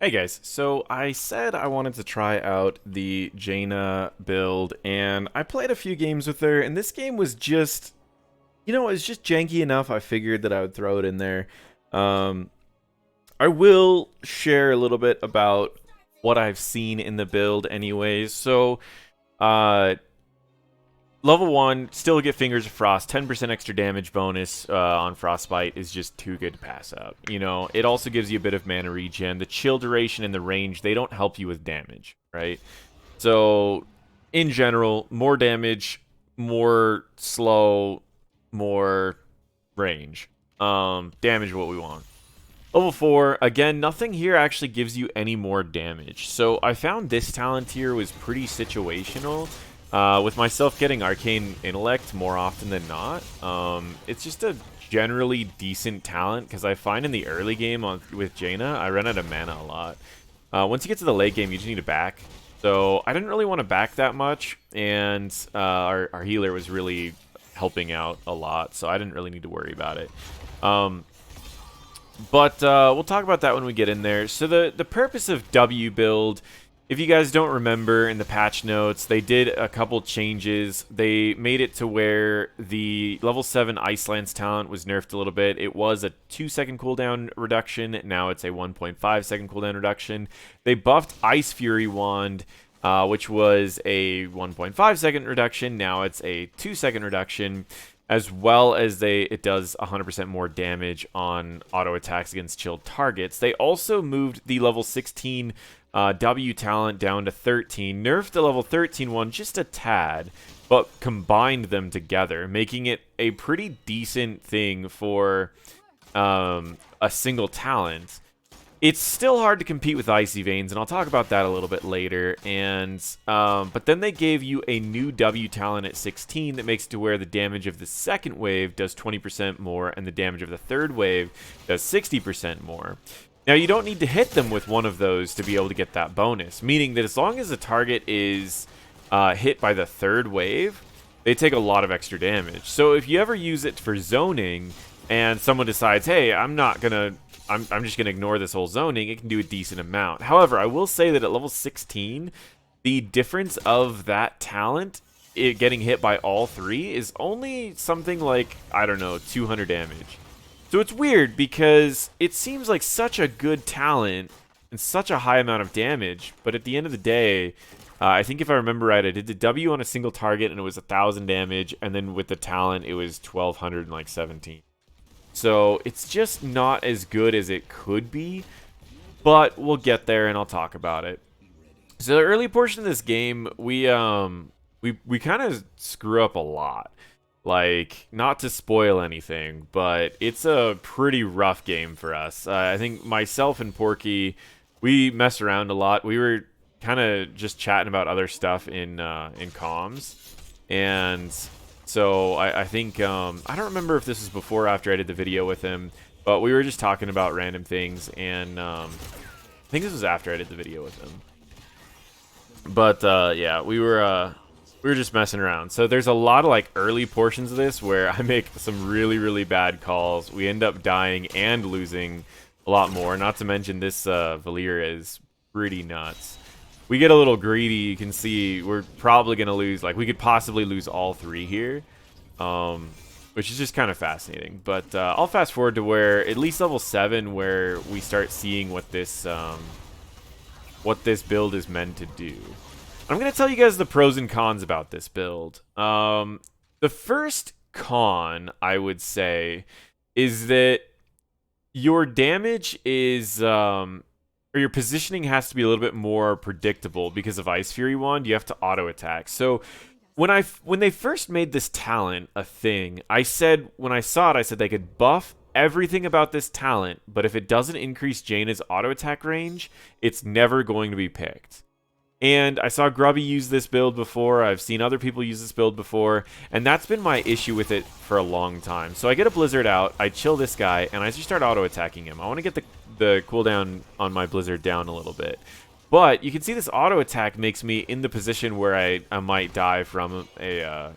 Hey guys, so I said I wanted to try out the Jaina build, and I played a few games with her, and this game was just, it was just janky enough. I figured that I would throw it in there. Um, I will share a little bit about what I've seen in the build anyways. So, uh, Level 1, still get Fingers of Frost, 10% extra damage bonus on Frostbite is just too good to pass up. It also gives you a bit of mana regen. The chill duration and the range, they don't help you with damage, right? So, in general, more damage, more slow, more range. Damage what we want. Level 4, again, nothing here actually gives you any more damage. So I found this talent here was pretty situational. With myself getting Arcane Intellect more often than not, it's just a generally decent talent because I find in the early game with Jaina, I run out of mana a lot. Once you get to the late game, you just need to back. So I didn't really want to back that much, and our healer was really helping out a lot, so I didn't really need to worry about it. But we'll talk about that when we get in there. So the purpose of W build, if you guys don't remember in the patch notes, they did a couple changes. They made it to where the level 7 Ice Lance talent was nerfed a little bit. It was a 2-second cooldown reduction. Now it's a 1.5-second cooldown reduction. They buffed Ice Fury Wand, which was a 1.5-second reduction. Now it's a 2-second reduction, as well as it does 100% more damage on auto attacks against chilled targets. They also moved the level 16 W talent down to 13, nerfed the level 13 one just a tad, but combined them together, making it a pretty decent thing for a single talent. It's still hard to compete with Icy Veins, and I'll talk about that a little bit later. And but then they gave you a new W talent at 16 that makes it to where the damage of the second wave does 20% more, and the damage of the third wave does 60% more. Now, you don't need to hit them with one of those to be able to get that bonus, meaning that as long as the target is hit by the third wave, they take a lot of extra damage. So if you ever use it for zoning, and someone decides, hey, I'm just going to ignore this whole zoning, it can do a decent amount. However, I will say that at level 16, the difference of that talent, it getting hit by all three, is only something like, I don't know, 200 damage. So it's weird because it seems like such a good talent and such a high amount of damage, but at the end of the day, I think if I remember right, I did the W on a single target and it was 1,000 damage, and then with the talent, it was 1,217. So it's just not as good as it could be, but we'll get there and I'll talk about it. So the early portion of this game, we kind of screw up a lot. Like, not to spoil anything, but it's a pretty rough game for us. I think myself and Porky, we mess around a lot. We were kind of just chatting about other stuff in comms, and so I think, I don't remember if this was before or after I did the video with him, but we were just talking about random things, and I think this was after I did the video with him. But yeah, we were just messing around. So there's a lot of like early portions of this where I make some really, really bad calls. We end up dying and losing a lot more. Not to mention this Valir is pretty nuts. We get a little greedy. You can see we're probably going to lose. Like, we could possibly lose all three here, which is just kind of fascinating. But I'll fast forward to where at least level 7, where we start seeing what this build is meant to do. I'm going to tell you guys the pros and cons about this build. The first con, I would say, is that your damage is, or your positioning has to be a little bit more predictable because of Ice Fury Wand. You have to auto attack. So when they first made this talent a thing, I said, when I saw it, I said they could buff everything about this talent, but if it doesn't increase Jaina's auto attack range, it's never going to be picked. And I saw Grubby use this build before. I've seen other people use this build before. And that's been my issue with it for a long time. So I get a Blizzard out, I chill this guy, and I just start auto-attacking him. I want to get the cooldown on my Blizzard down a little bit. But you can see this auto-attack makes me in the position where I might die from Mal'Ganis.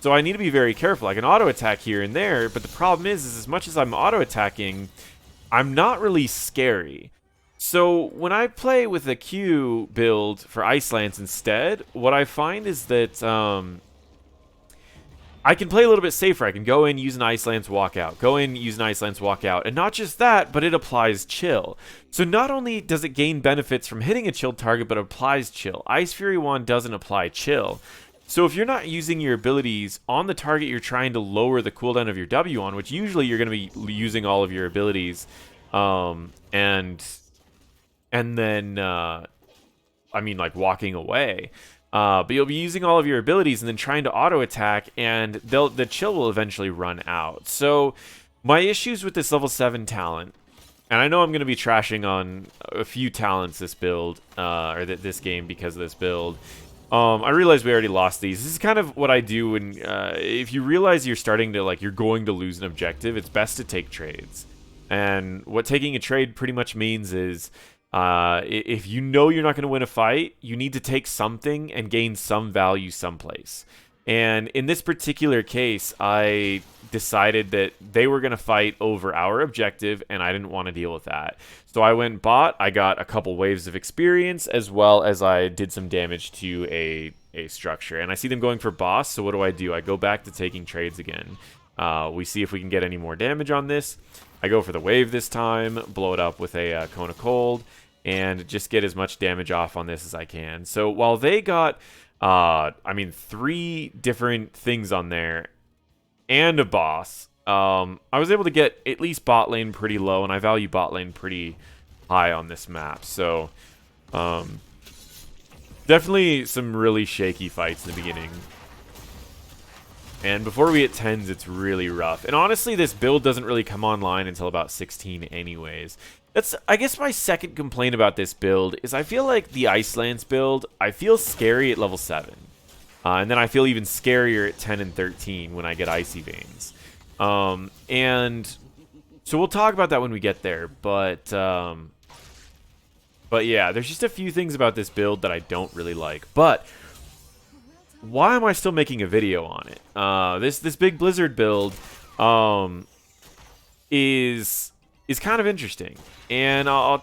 So I need to be very careful. I can auto-attack here and there, but the problem is as much as I'm auto-attacking, I'm not really scary. So when I play with a Q build for Ice Lance instead, what I find is that I can play a little bit safer. I can go in, use an Ice Lance, walk out. Go in, use an Ice Lance, walk out. And not just that, but it applies chill. So not only does it gain benefits from hitting a chilled target, but it applies chill. Ice Fury 1 doesn't apply chill. So if you're not using your abilities on the target you're trying to lower the cooldown of your W on, which usually you're going to be using all of your abilities, and then, I mean, like, walking away. But you'll be using all of your abilities and then trying to auto attack, and the chill will eventually run out. So my issues with this level 7 talent, and I know I'm going to be trashing on a few talents this build, or this game because of this build. I realize we already lost these. This is kind of what I do when, if you realize you're starting to, like, you're going to lose an objective, it's best to take trades. And what taking a trade pretty much means is, if you know you're not going to win a fight, you need to take something and gain some value someplace. And in this particular case, I decided that they were going to fight over our objective, and I didn't want to deal with that. So I went bot. I got a couple waves of experience, as well as I did some damage to a structure. And I see them going for boss, so what do? I go back to taking trades again. We see if we can get any more damage on this. I go for the wave this time, blow it up with a Cone of Cold, and just get as much damage off on this as I can. So while they got, I mean, 3 different things on there and a boss, I was able to get at least bot lane pretty low, and I value bot lane pretty high on this map. So definitely some really shaky fights in the beginning. And before we hit 10s, it's really rough. And honestly, this build doesn't really come online until about 16 anyways. That's, I guess, my second complaint about this build is I feel like the Ice Lance build, I feel scary at level 7. And then I feel even scarier at 10 and 13 when I get Icy Veins. And so we'll talk about that when we get there. But yeah, there's just a few things about this build that I don't really like. But why am I still making a video on it? This big Blizzard build is kind of interesting, and I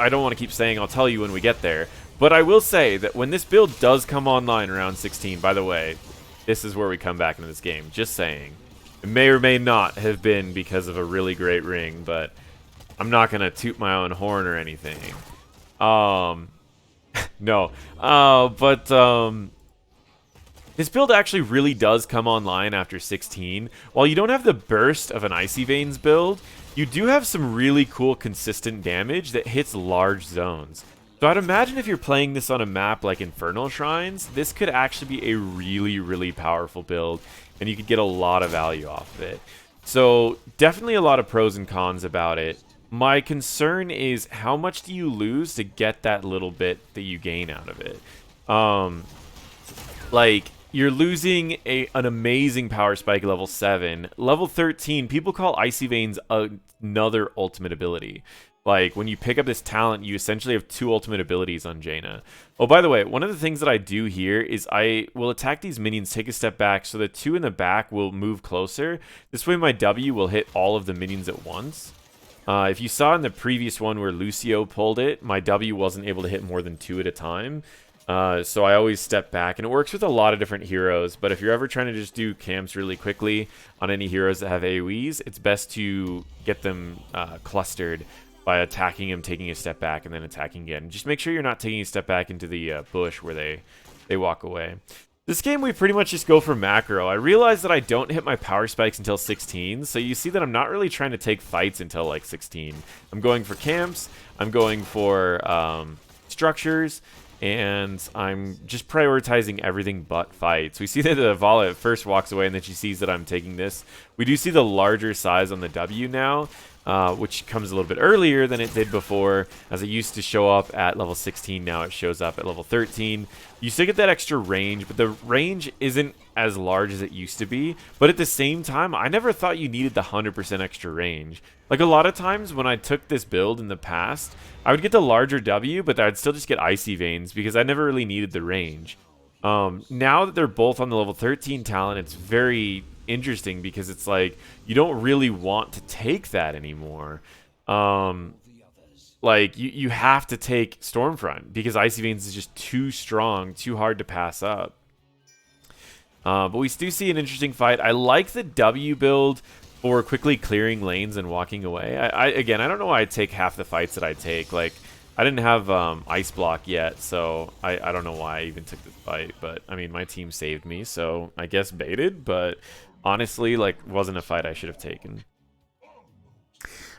don't want to keep saying I'll tell you when we get there, but I will say that when this build does come online around 16, by the way, this is where we come back into this game. Just saying, it may or may not have been because of a really great ring, but I'm not gonna toot my own horn or anything. No, this build actually really does come online after 16. While you don't have the burst of an Icy Veins build, you do have some really cool consistent damage that hits large zones. So I'd imagine if you're playing this on a map like Infernal Shrines, this could actually be a really, really powerful build, and you could get a lot of value off of it. So definitely a lot of pros and cons about it. My concern is how much do you lose to get that little bit that you gain out of it? Like, you're losing an amazing power spike at level 7. Level 13, people call Icy Veins another ultimate ability. Like, when you pick up this talent, you essentially have 2 ultimate abilities on Jaina. Oh, by the way, one of the things that I do here is I will attack these minions, take a step back, so the 2 in the back will move closer. This way my W will hit all of the minions at once. If you saw in the previous one where Lucio pulled it, my W wasn't able to hit more than 2 at a time. So I always step back, and it works with a lot of different heroes, but if you're ever trying to just do camps really quickly on any heroes that have AoEs, it's best to get them clustered by attacking them, taking a step back, and then attacking again. Just make sure you're not taking a step back into the bush where they walk away. This game, we pretty much just go for macro. I realize that I don't hit my power spikes until 16, so you see that I'm not really trying to take fights until like 16. I'm going for camps, I'm going for structures, and I'm just prioritizing everything but fights. We see that the Vala at first walks away, and then she sees that I'm taking this. We do see the larger size on the W now, which comes a little bit earlier than it did before. As it used to show up at level 16, now it shows up at level 13. You still get that extra range, but the range isn't as large as it used to be. But at the same time, I never thought you needed the 100% extra range. Like, a lot of times when I took this build in the past, I would get the larger W, but I'd still just get Icy Veins because I never really needed the range. Now that they're both on the level 13 talent, it's very interesting because it's like you don't really want to take that anymore. Um, like you have to take Stormfront because Icy Veins is just too strong, too hard to pass up. But we do see an interesting fight. I like the W build for quickly clearing lanes and walking away. Again, I don't know why I take half the fights that I take. Like, I didn't have Ice Block yet, so I don't know why I even took this fight. But, I mean, my team saved me, so I guess baited. But honestly, like, wasn't a fight I should have taken.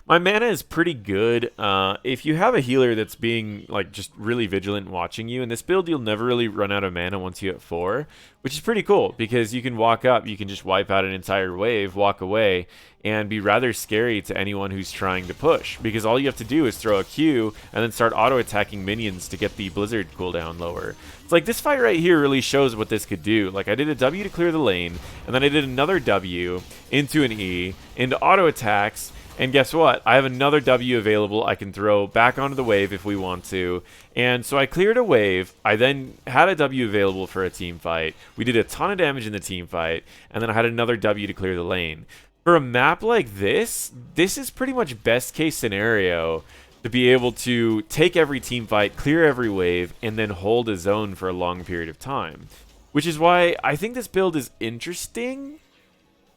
My mana is pretty good. If you have a healer that's being like just really vigilant and watching you, in this build you'll never really run out of mana once you hit 4, which is pretty cool because you can walk up, you can just wipe out an entire wave, walk away, and be rather scary to anyone who's trying to push because all you have to do is throw a Q and then start auto-attacking minions to get the Blizzard cooldown lower. It's like this fight right here really shows what this could do. Like I did a W to clear the lane, and then I did another W into an E, into auto-attacks, and guess what? I have another W available I can throw back onto the wave if we want to. And so I cleared a wave. I then had a W available for a team fight. We did a ton of damage in the team fight. And then I had another W to clear the lane. For a map like this is pretty much best case scenario to be able to take every team fight, clear every wave, and then hold a zone for a long period of time. Which is why I think this build is interesting,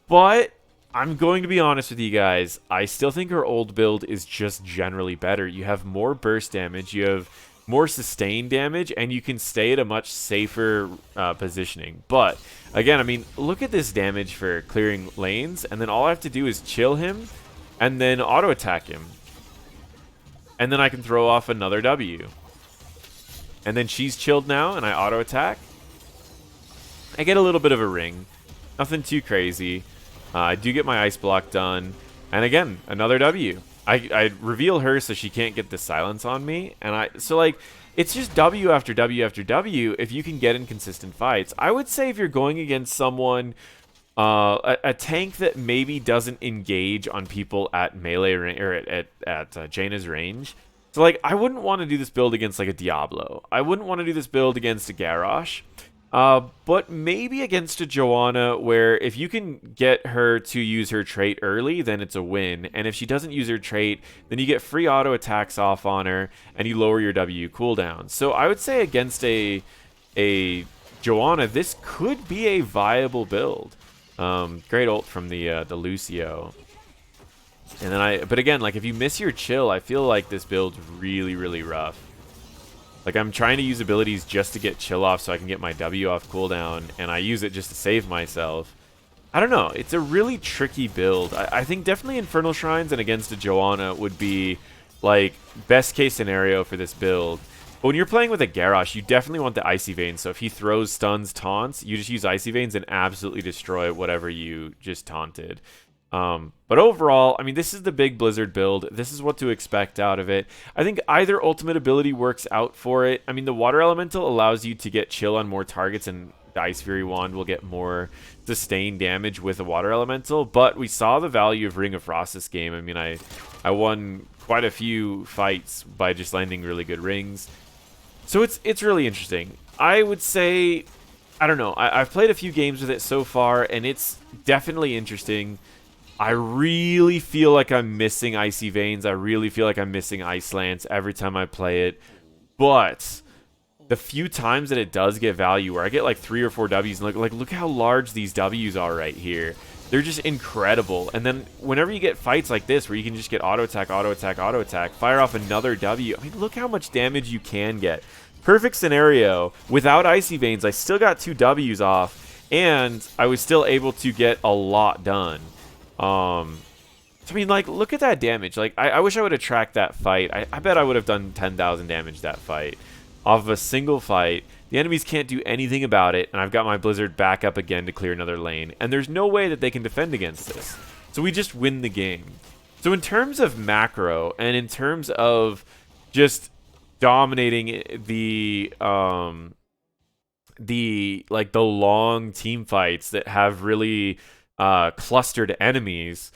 but I'm going to be honest with you guys. I still think her old build is just generally better. You have more burst damage, you have more sustained damage, and you can stay at a much safer positioning. But, again, I mean, look at this damage for clearing lanes, and then all I have to do is chill him, and then auto-attack him. And then I can throw off another W. And then she's chilled now, and I auto-attack. I get a little bit of a ring. Nothing too crazy. I do get my Ice Block done. And again, another W. I reveal her so she can't get the silence on me. And so like, it's just W after W after W if you can get in consistent fights. I would say if you're going against someone, a tank that maybe doesn't engage on people at melee or at Jaina's range. So like, I wouldn't want to do this build against like a Diablo. I wouldn't want to do this build against a Garrosh. But maybe against a Joanna where if you can get her to use her trait early, then it's a win. And if she doesn't use her trait, then you get free auto attacks off on her and you lower your W cooldown. So I would say against a Joanna, this could be a viable build. Great ult from the Lucio. And then but again, like if you miss your chill, I feel like this build's really, really rough. Like, I'm trying to use abilities just to get chill off so I can get my W off cooldown, and I use it just to save myself. I don't know. It's a really tricky build. I think definitely Infernal Shrines and against a Joanna would be, like, best case scenario for this build. But when you're playing with a Garrosh, you definitely want the Icy Veins. So if he throws stuns, taunts, you just use Icy Veins and absolutely destroy whatever you just taunted. But overall, I mean, this is the big Blizzard build. This is what to expect out of it. I think either ultimate ability works out for it. I mean, the Water Elemental allows you to get chill on more targets, and the Ice Fury Wand will get more sustained damage with a Water Elemental. But we saw the value of Ring of Frost this game. I mean, I won quite a few fights by just landing really good rings. So it's really interesting. I would say, I don't know. I've played a few games with it so far, and it's definitely interesting. I really feel like I'm missing Icy Veins. I really feel like I'm missing Ice Lance every time I play it. But the few times that it does get value, where I get like 3 or 4 Ws, and look how large these Ws are right here. They're just incredible. And then whenever you get fights like this, where you can just get auto attack, auto attack, auto attack, fire off another W. I mean, look how much damage you can get. Perfect scenario. Without Icy Veins, I still got 2 Ws off, and I was still able to get a lot done. I mean, like, look at that damage. Like, I wish I would have tracked that fight. I bet I would have done 10,000 damage that fight off of a single fight. The enemies can't do anything about it, and I've got my Blizzard back up again to clear another lane, and there's no way that they can defend against this. So we just win the game. So in terms of macro, and in terms of just dominating the long team fights that have really clustered enemies,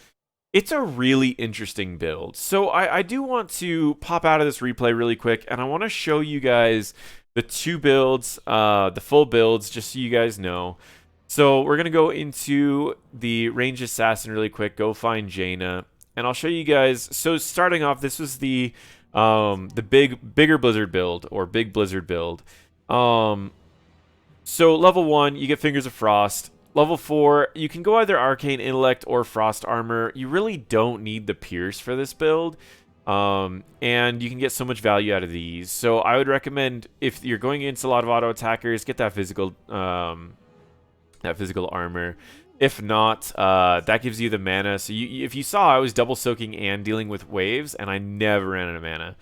it's a really interesting build. So I do want to pop out of this replay really quick, and I want to show you guys the 2 builds, the full builds, just so you guys know. So we're going to go into the Ranged Assassin really quick, go find Jaina. and I'll show you guys. So starting off, this was the bigger blizzard build, or big blizzard build. So level 1, you get Fingers of Frost. Level 4, you can go either Arcane Intellect or Frost Armor. You really don't need the Pierce for this build. And you can get so much value out of these. So I would recommend, if you're going against a lot of auto attackers, get that physical armor. If not, that gives you the mana. So if you saw, I was double soaking and dealing with waves, and I never ran out of mana.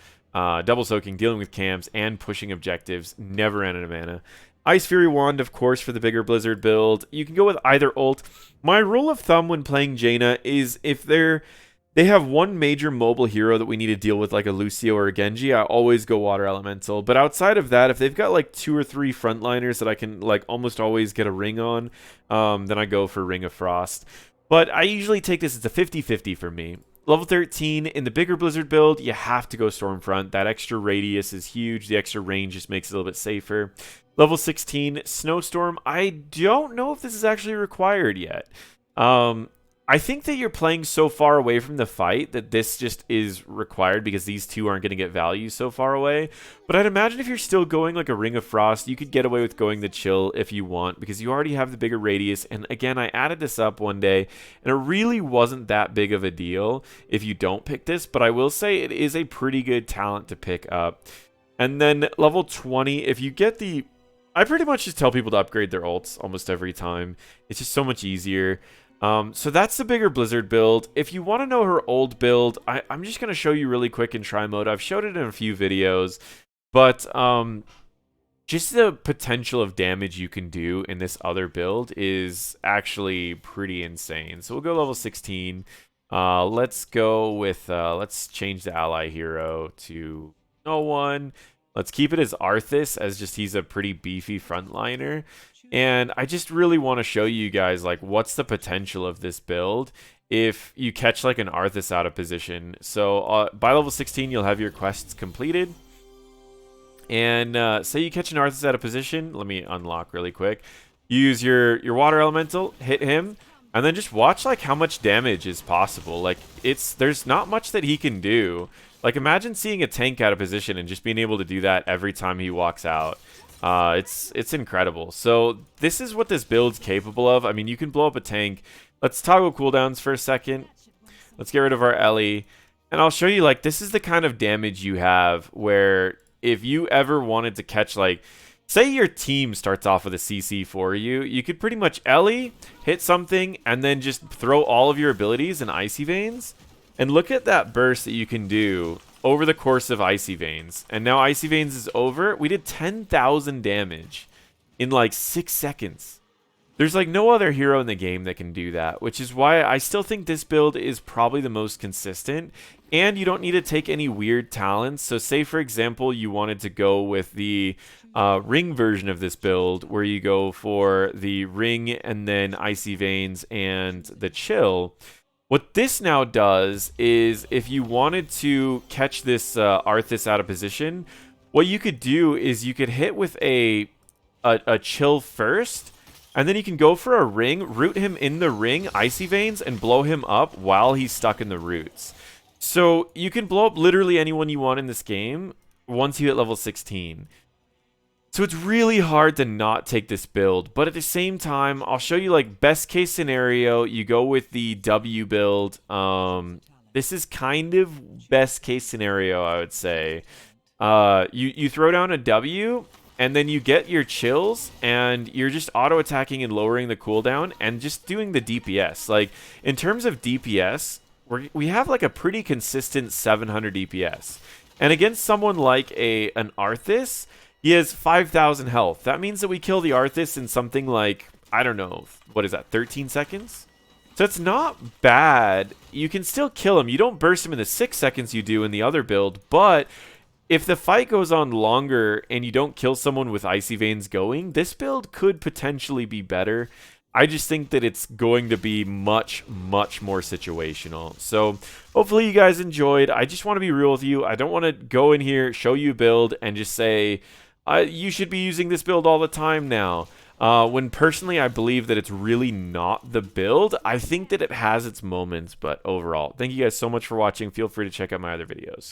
Double soaking, dealing with camps, and pushing objectives, never ran out of mana. Ice Fury Wand, of course, for the bigger Blizzard build. You can go with either ult. My rule of thumb when playing Jaina is if they have one major mobile hero that we need to deal with, like a Lucio or a Genji, I always go Water Elemental. But outside of that, if they've got like 2 or 3 frontliners that I can like almost always get a ring on, then I go for Ring of Frost. But I usually take this as a 50-50 for me. Level 13, in the bigger Blizzard build, you have to go Stormfront. That extra radius is huge. The extra range just makes it a little bit safer. Level 16, Snowstorm. I don't know if this is actually required yet. I think that you're playing so far away from the fight that this just is required because these two aren't going to get value so far away. But I'd imagine if you're still going like a Ring of Frost, you could get away with going the Chill if you want because you already have the bigger radius. And again, I added this up one day and it really wasn't that big of a deal if you don't pick this. But I will say it is a pretty good talent to pick up. And then level 20, if you get the... I pretty much just tell people to upgrade their ults almost every time. It's just so much easier. So that's the bigger Blizzard build. If you want to know her old build, I'm just going to show you really quick in try mode. I've showed it in a few videos, but just the potential of damage you can do in this other build is actually pretty insane. So we'll go level 16. Let's go with, let's change the ally hero to no one. Let's keep it as Arthas, as just he's a pretty beefy frontliner. And I just really want to show you guys, like, what's the potential of this build if you catch, like, an Arthas out of position. So, by level 16, you'll have your quests completed. And say you catch an Arthas out of position. Let me unlock really quick. You use your Water Elemental, hit him, and then just watch, like, how much damage is possible. Like, there's not much that he can do. Like, imagine seeing a tank out of position and just being able to do that every time he walks out. It's incredible. So this is what this build's capable of. I mean, you can blow up a tank. Let's toggle cooldowns for a second. Let's get rid of our Ellie. And I'll show you, like, this is the kind of damage you have where if you ever wanted to catch, like, say your team starts off with a CC for you, you could pretty much Ellie, hit something, and then just throw all of your abilities in Icy Veins. And look at that burst that you can do over the course of Icy Veins. And now Icy Veins is over. We did 10,000 damage in like 6 seconds. There's like no other hero in the game that can do that, which is why I still think this build is probably the most consistent. And you don't need to take any weird talents. So say, for example, you wanted to go with the ring version of this build, where you go for the ring and then Icy Veins and the chill. What this now does is, if you wanted to catch this Arthas out of position, what you could do is you could hit with a chill first, and then you can go for a ring, root him in the ring, Icy Veins, and blow him up while he's stuck in the roots. So you can blow up literally anyone you want in this game once you hit level 16. So it's really hard to not take this build, but at the same time, I'll show you, like, best case scenario, you go with the W build. This is kind of best case scenario, I would say. You throw down a W, and then you get your chills, and you're just auto-attacking and lowering the cooldown, and just doing the DPS. Like, in terms of DPS, we have, like, a pretty consistent 700 DPS. And against someone like an Arthas, he has 5,000 health. That means that we kill the Arthas in something like, I don't know, what is that, 13 seconds? So it's not bad. You can still kill him. You don't burst him in the 6 seconds you do in the other build, but if the fight goes on longer and you don't kill someone with Icy Veins going, this build could potentially be better. I just think that it's going to be much, much more situational. So hopefully you guys enjoyed. I just want to be real with you. I don't want to go in here, show you a build, and just say, you should be using this build all the time now. When personally I believe that it's really not the build. I think that it has its moments, but overall, thank you guys so much for watching. Feel free to check out my other videos.